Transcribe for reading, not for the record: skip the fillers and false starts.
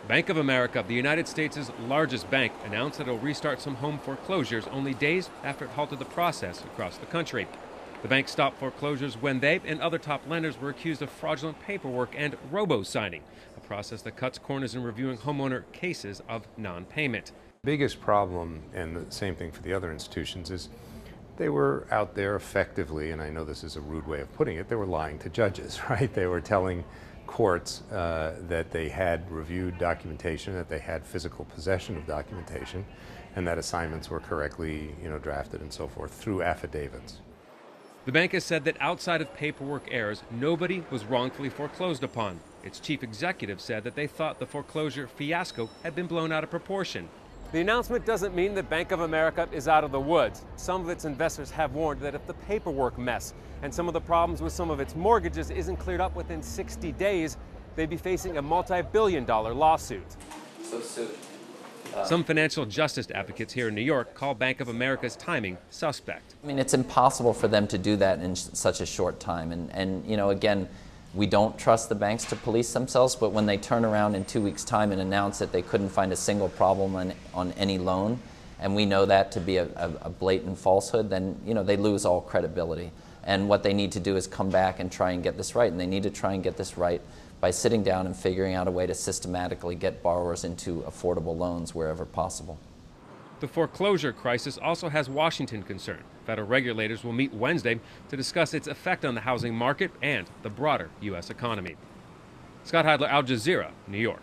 Bank of America, the United States' largest bank, announced that it'll restart some home foreclosures only days after it halted the process across the country. The bank stopped foreclosures when they and other top lenders were accused of fraudulent paperwork and robo-signing, a process that cuts corners in reviewing homeowner cases of non-payment. The biggest problem, and the same thing for the other institutions, is they were out there effectively, and I know this is a rude way of putting it, they were lying to judges, right? They were telling courts that they had reviewed documentation, that they had physical possession of documentation, and that assignments were correctly, drafted and so forth through affidavits. The bank has said that outside of paperwork errors, nobody was wrongfully foreclosed upon. Its chief executive said that they thought the foreclosure fiasco had been blown out of proportion. The announcement doesn't mean that Bank of America is out of the woods. Some of its investors have warned that if the paperwork mess and some of the problems with some of its mortgages isn't cleared up within 60 days, they'd be facing a multi-billion-dollar lawsuit. So soon. Some financial justice advocates here in New York call Bank of America's timing suspect. I mean, it's impossible for them to do that in such a short time. And again, we don't trust the banks to police themselves, but when they turn around in 2 weeks' time and announce that they couldn't find a single problem on any loan, and we know that to be a blatant falsehood, then they lose all credibility. And what they need to do is come back and try and get this right, and they need to try and get this right by sitting down and figuring out a way to systematically get borrowers into affordable loans wherever possible. The foreclosure crisis also has Washington concerned. Federal regulators will meet Wednesday to discuss its effect on the housing market and the broader U.S. economy. Scott Heidler, Al Jazeera, New York.